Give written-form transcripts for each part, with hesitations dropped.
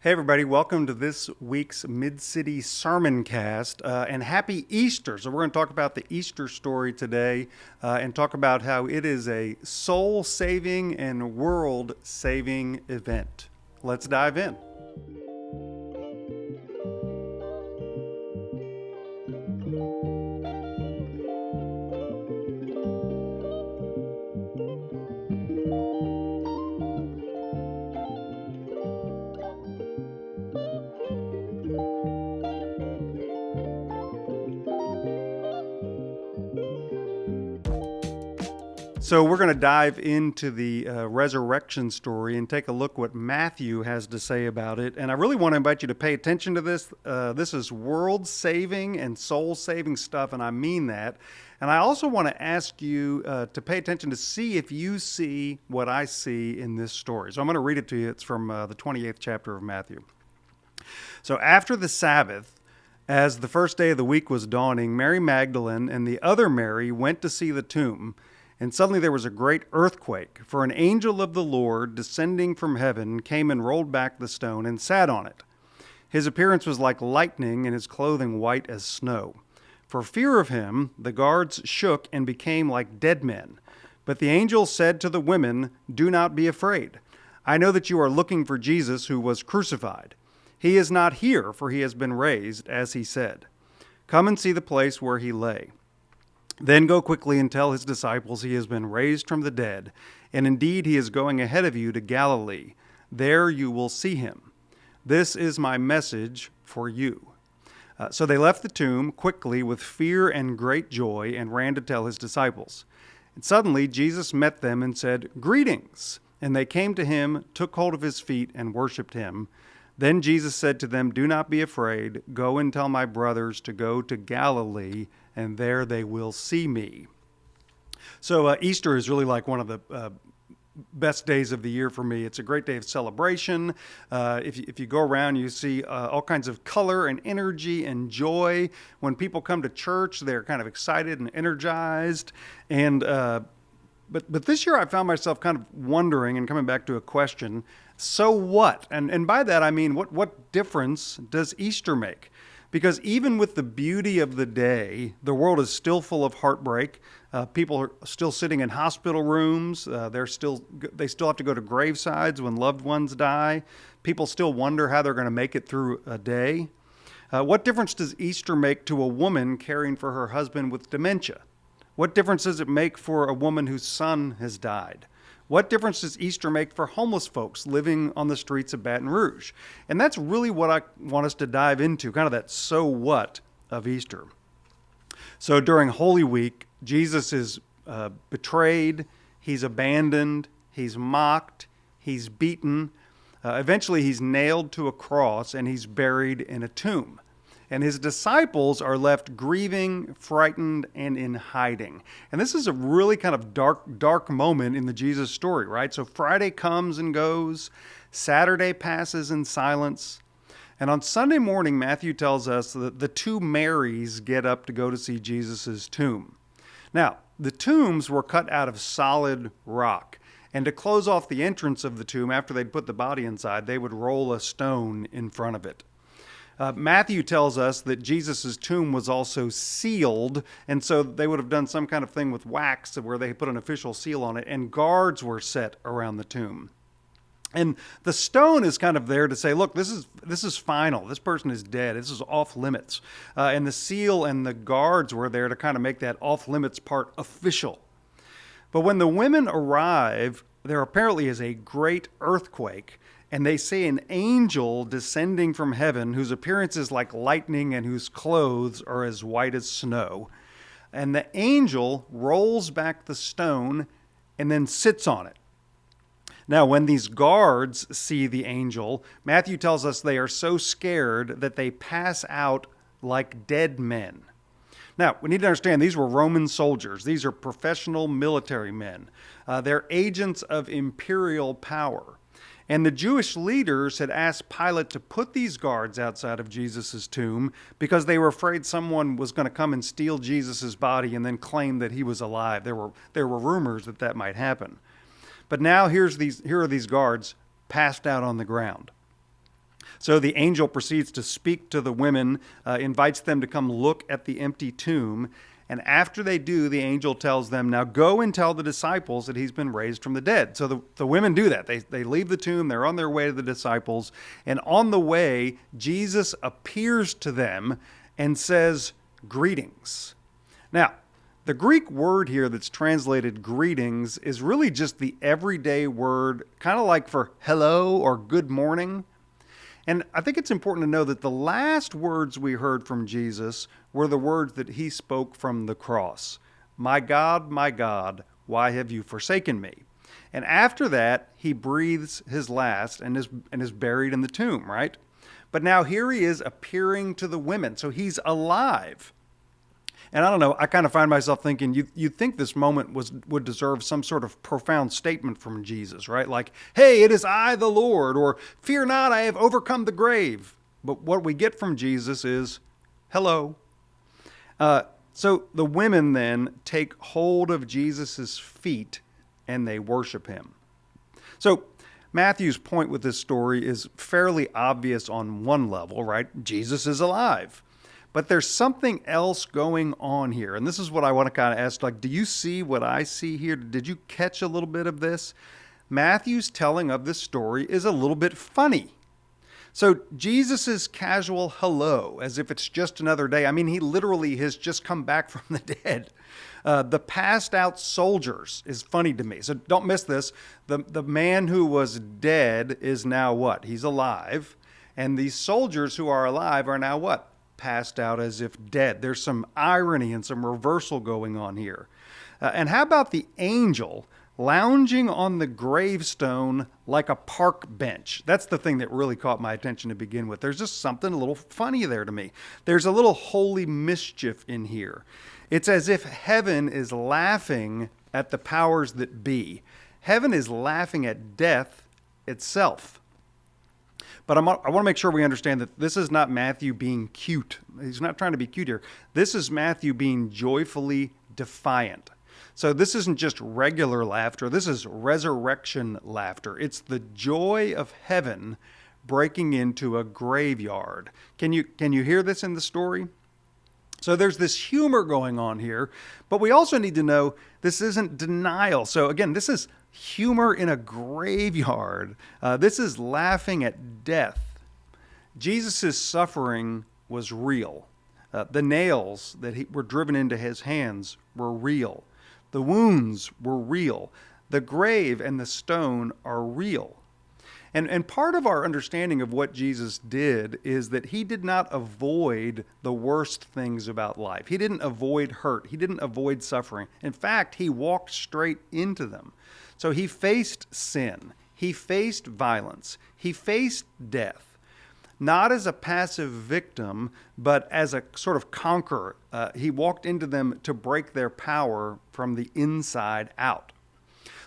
Hey, everybody, welcome to this week's Mid-City Sermon Cast, and happy Easter. So, we're going to talk about the Easter story today and talk about how it is a soul saving and world saving event. Let's dive in. So, we're going to dive into the resurrection story and take a look what Matthew has to say about it. And I really want to invite you to pay attention to this. This is world saving and soul saving stuff, and I mean that. And I also want to ask you to pay attention to see if you see what I see in this story. So, I'm going to read it to you. It's from the 28th chapter of Matthew. So, after the Sabbath, as the first day of the week was dawning, Mary Magdalene and the other Mary went to see the tomb. And suddenly there was a great earthquake, for an angel of the Lord, descending from heaven, came and rolled back the stone and sat on it. His appearance was like lightning, and his clothing white as snow. For fear of him, the guards shook and became like dead men. But the angel said to the women, "Do not be afraid. I know that you are looking for Jesus who was crucified. He is not here, for he has been raised, as he said. Come and see the place where he lay. Then go quickly and tell his disciples he has been raised from the dead, and indeed he is going ahead of you to Galilee. There you will see him. This is my message for you." So they left the tomb quickly with fear and great joy and ran to tell his disciples. And suddenly Jesus met them and said, "Greetings!" And they came to him, took hold of his feet, and worshipped him. Then Jesus said to them, "Do not be afraid. Go and tell my brothers to go to Galilee, and there they will see me." So Easter is really like one of the best days of the year for me. It's a great day of celebration. If you go around, you see all kinds of color and energy and joy. When people come to church, they're kind of excited and energized. And but this year I found myself kind of wondering and coming back to a question: so what? And by that I mean, what difference does Easter make? Because even with the beauty of the day, the world is still full of heartbreak. People are still sitting in hospital rooms. They still have to go to gravesides when loved ones die. People still wonder how they're going to make it through a day. What difference does Easter make to a woman caring for her husband with dementia? What difference does it make for a woman whose son has died? What difference does Easter make for homeless folks living on the streets of Baton Rouge? And that's really what I want us to dive into, kind of that so what of Easter. So during Holy Week, Jesus is betrayed, he's abandoned, he's mocked, he's beaten. Eventually he's nailed to a cross and he's buried in a tomb. And his disciples are left grieving, frightened, and in hiding. And this is a really kind of dark moment in the Jesus story, right? So Friday comes and goes, Saturday passes in silence. And on Sunday morning, Matthew tells us that the two Marys get up to go to see Jesus' tomb. Now, the tombs were cut out of solid rock. And to close off the entrance of the tomb, after they'd put the body inside, they would roll a stone in front of it. Matthew tells us that Jesus' tomb was also sealed, and so they would have done some kind of thing with wax where they put an official seal on it, and guards were set around the tomb. And the stone is kind of there to say, look, this is final. This person is dead. This is off limits. And the seal and the guards were there to kind of make that off limits part official. But when the women arrive, there apparently is a great earthquake. And they see an angel descending from heaven whose appearance is like lightning and whose clothes are as white as snow. And the angel rolls back the stone and then sits on it. Now, when these guards see the angel, Matthew tells us they are so scared that they pass out like dead men. Now, we need to understand these were Roman soldiers. These are professional military men. They're agents of imperial power. And the Jewish leaders had asked Pilate to put these guards outside of Jesus' tomb because they were afraid someone was going to come and steal Jesus' body and then claim that he was alive. There were rumors that might happen. But now here are these guards passed out on the ground. So the angel proceeds to speak to the women, invites them to come look at the empty tomb. And after they do, the angel tells them, now go and tell the disciples that he's been raised from the dead. So the women do that. They leave the tomb. They're on their way to the disciples. And on the way, Jesus appears to them and says, greetings. Now, the Greek word here that's translated greetings is really just the everyday word, kind of like for hello or good morning. And I think it's important to know that the last words we heard from Jesus were the words that he spoke from the cross. My God, why have you forsaken me? And after that, he breathes his last and is buried in the tomb, right? But now here he is appearing to the women. So he's alive. And I don't know, I kind of find myself thinking, you'd think this moment would deserve some sort of profound statement from Jesus, right? Like, hey, it is I, the Lord, or fear not, I have overcome the grave. But what we get from Jesus is, hello. So the women then take hold of Jesus's feet and they worship him. So Matthew's point with this story is fairly obvious on one level, right? Jesus is alive. But there's something else going on here. And this is what I want to kind of ask, like, do you see what I see here? Did you catch a little bit of this? Matthew's telling of this story is a little bit funny. So Jesus's casual hello, as if it's just another day. I mean, he literally has just come back from the dead. The passed out soldiers is funny to me. So don't miss this. The man who was dead is now what? He's alive. And these soldiers who are alive are now what? Passed out as if dead. There's some irony and some reversal going on here. And how about the angel lounging on the gravestone like a park bench? That's the thing that really caught my attention to begin with. There's just something a little funny there to me. There's a little holy mischief in here. It's as if heaven is laughing at the powers that be. Heaven is laughing at death itself. But I want to make sure we understand that this is not Matthew being cute. He's not trying to be cute here. This is Matthew being joyfully defiant. So this isn't just regular laughter. This is resurrection laughter. It's the joy of heaven breaking into a graveyard. Can you hear this in the story? So there's this humor going on here, but we also need to know this isn't denial. So again, this is humor in a graveyard. This is laughing at death. Jesus' suffering was real. The nails that were driven into his hands were real. The wounds were real. The grave and the stone are real. And part of our understanding of what Jesus did is that he did not avoid the worst things about life. He didn't avoid hurt. He didn't avoid suffering. In fact, he walked straight into them. So he faced sin. He faced violence. He faced death. Not as a passive victim, but as a sort of conqueror. He walked into them to break their power from the inside out.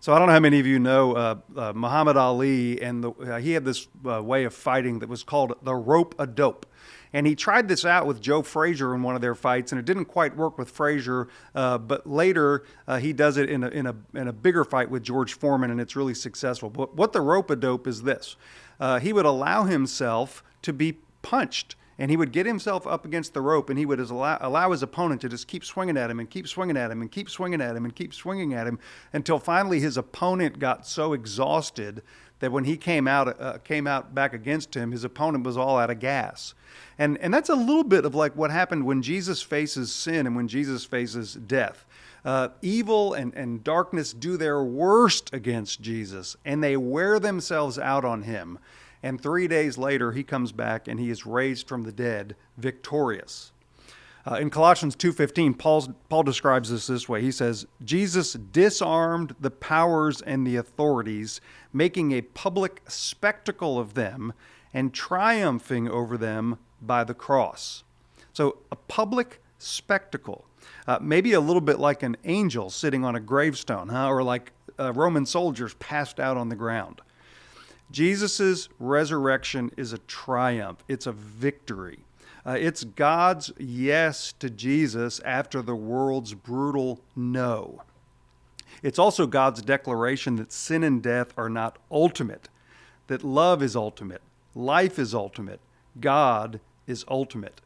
So I don't know how many of you know Muhammad Ali, and he had this way of fighting that was called the rope-a-dope. And he tried this out with Joe Frazier in one of their fights, and it didn't quite work with Frazier. But later he does it in a bigger fight with George Foreman, and it's really successful. But what the rope-a-dope is this: he would allow himself to be punched. And he would get himself up against the rope, and he would allow his opponent to just keep swinging at him and keep swinging at him and keep swinging at him and keep swinging at him until finally his opponent got so exhausted that when he came out back against him, his opponent was all out of gas. And that's a little bit of like what happened when Jesus faces sin and when Jesus faces death. Evil and darkness do their worst against Jesus, and they wear themselves out on him. And 3 days later, he comes back and he is raised from the dead, victorious. In Colossians 2:15, Paul describes this way. He says, Jesus disarmed the powers and the authorities, making a public spectacle of them and triumphing over them by the cross. So a public spectacle, maybe a little bit like an angel sitting on a gravestone, or like Roman soldiers passed out on the ground. Jesus' resurrection is a triumph. It's a victory. It's God's yes to Jesus after the world's brutal no. It's also God's declaration that sin and death are not ultimate, that love is ultimate, Life is ultimate. God is ultimate.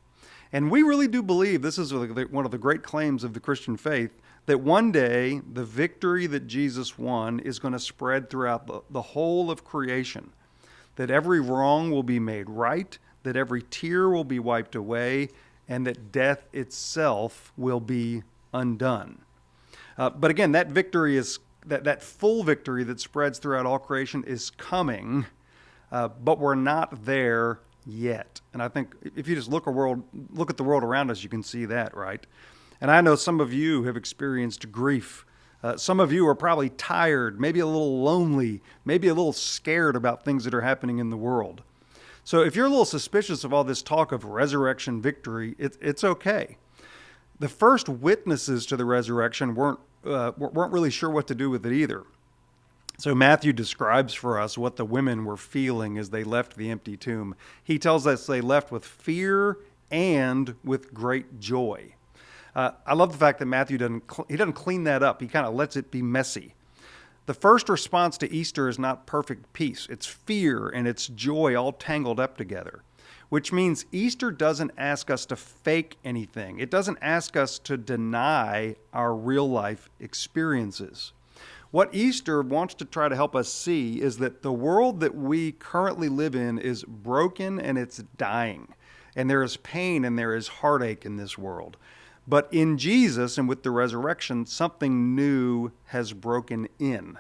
And we really do believe, this is one of the great claims of the Christian faith, that one day the victory that Jesus won is going to spread throughout the whole of creation. That every wrong will be made right, that every tear will be wiped away, and that death itself will be undone. But again, that victory is that full victory that spreads throughout all creation is coming, but we're not there yet. And I think if you just look at the world around us, you can see that, right? And I know some of you have experienced grief. Some of you are probably tired, maybe a little lonely, maybe a little scared about things that are happening in the world. So if you're a little suspicious of all this talk of resurrection victory, it's okay. The first witnesses to the resurrection weren't really sure what to do with it either. So Matthew describes for us what the women were feeling as they left the empty tomb. He tells us they left with fear and with great joy. I love the fact that Matthew doesn't clean that up. He kind of lets it be messy. The first response to Easter is not perfect peace. It's fear and it's joy all tangled up together, which means Easter doesn't ask us to fake anything. It doesn't ask us to deny our real life experiences. What Easter wants to try to help us see is that the world that we currently live in is broken and it's dying. And there is pain and there is heartache in this world. But in Jesus and with the resurrection, something new has broken in.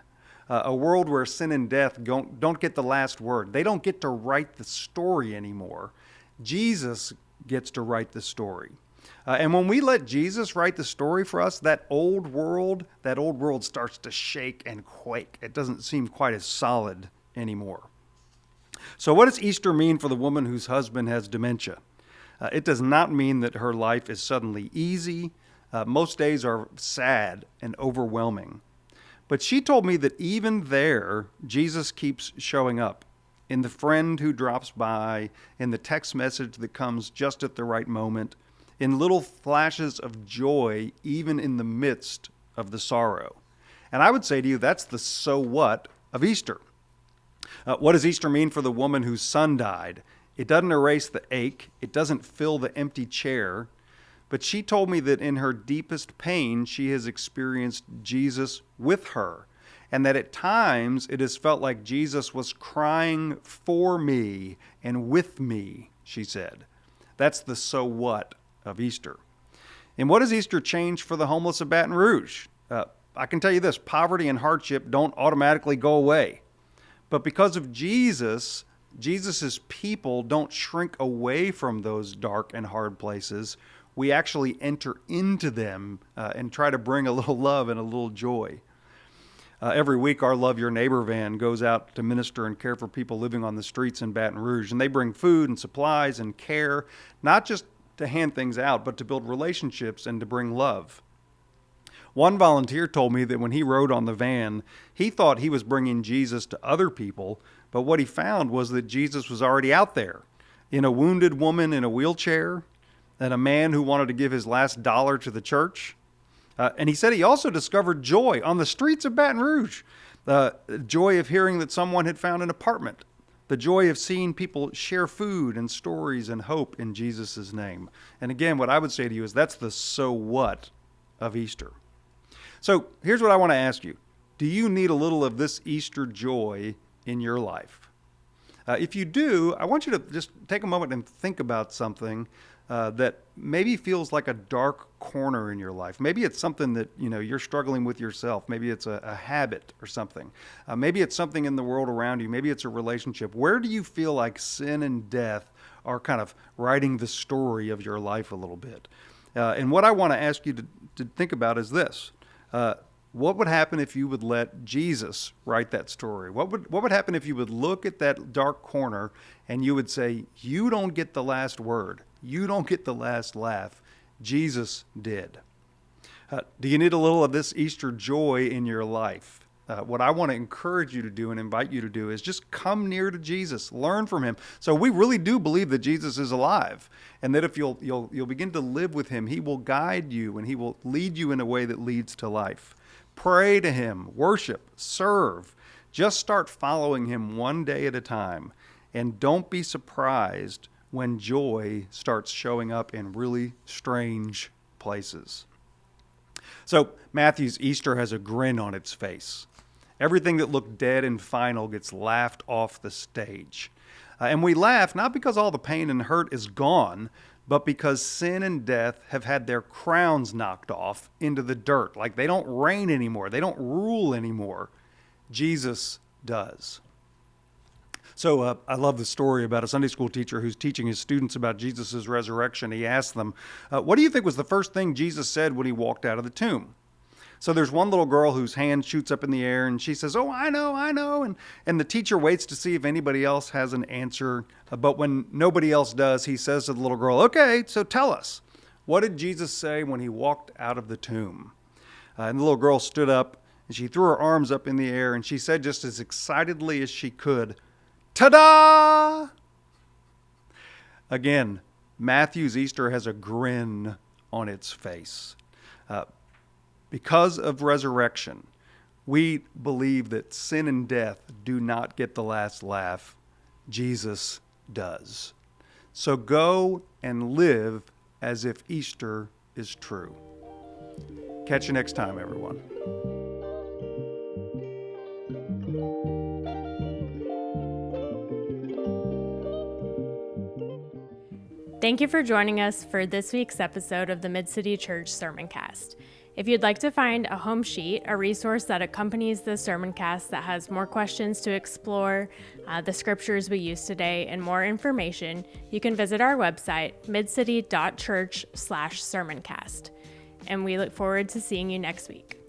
A world where sin and death don't get the last word. They don't get to write the story anymore. Jesus gets to write the story. And when we let Jesus write the story for us, that old world starts to shake and quake. It doesn't seem quite as solid anymore. So what does Easter mean for the woman whose husband has dementia? It does not mean that her life is suddenly easy. Most days are sad and overwhelming. But she told me that even there, Jesus keeps showing up in the friend who drops by, in the text message that comes just at the right moment, in little flashes of joy, even in the midst of the sorrow. And I would say to you, that's the so what of Easter. What does Easter mean for the woman whose son died? It doesn't erase the ache. It doesn't fill the empty chair. But she told me that in her deepest pain, she has experienced Jesus with her. And that at times it has felt like Jesus was crying for me and with me, she said. That's the so what of Easter. And what does Easter change for the homeless of Baton Rouge? I can tell you this, poverty and hardship don't automatically go away. But because of Jesus, Jesus's people don't shrink away from those dark and hard places. We actually enter into them and try to bring a little love and a little joy. Every week, our Love Your Neighbor van goes out to minister and care for people living on the streets in Baton Rouge. And they bring food and supplies and care, not just to hand things out, but to build relationships and to bring love. One volunteer told me that when he rode on the van, he thought he was bringing Jesus to other people, but what he found was that Jesus was already out there, in a wounded woman in a wheelchair, and a man who wanted to give his last dollar to the church. And he said he also discovered joy on the streets of Baton Rouge, the joy of hearing that someone had found an apartment, the joy of seeing people share food and stories and hope in Jesus' name. And again, what I would say to you is that's the so what of Easter. So here's what I want to ask you. Do you need a little of this Easter joy in your life? If you do, I want you to just take a moment and think about something that maybe feels like a dark corner in your life. Maybe it's something that you're struggling with yourself. Maybe it's a habit or something. Maybe it's something in the world around you. Maybe it's a relationship. Where do you feel like sin and death are kind of writing the story of your life a little bit? And what I want to ask you to think about is this. What would happen if you would let Jesus write that story? What would happen if you would look at that dark corner and you would say, you don't get the last word. You don't get the last laugh. Jesus did. Do you need a little of this Easter joy in your life? What I want to encourage you to do and invite you to do is just come near to Jesus, learn from him. So we really do believe that Jesus is alive, and that if you'll begin to live with him, he will guide you and he will lead you in a way that leads to life. Pray to him, worship, serve. Just start following him one day at a time. And don't be surprised when joy starts showing up in really strange places. So Matthew's Easter has a grin on its face. Everything that looked dead and final gets laughed off the stage. And we laugh not because all the pain and hurt is gone, but because sin and death have had their crowns knocked off into the dirt. Like they don't reign anymore. They don't rule anymore. Jesus does. So I love the story about a Sunday school teacher who's teaching his students about Jesus' resurrection. He asked them, what do you think was the first thing Jesus said when he walked out of the tomb? So there's one little girl whose hand shoots up in the air and she says, oh, I know. And the teacher waits to see if anybody else has an answer. But when nobody else does, he says to the little girl, okay, so tell us, what did Jesus say when he walked out of the tomb? And the little girl stood up and she threw her arms up in the air and she said just as excitedly as she could, ta-da! Again, Matthew's Easter has a grin on its face. Because of resurrection, we believe that sin and death do not get the last laugh. Jesus does. So go and live as if Easter is true. Catch you next time, everyone. Thank you for joining us for this week's episode of the Mid-City Church Sermoncast. If you'd like to find a home sheet, a resource that accompanies the sermoncast that has more questions to explore, the scriptures we use today, and more information, you can visit our website, midcity.church/sermoncast. And we look forward to seeing you next week.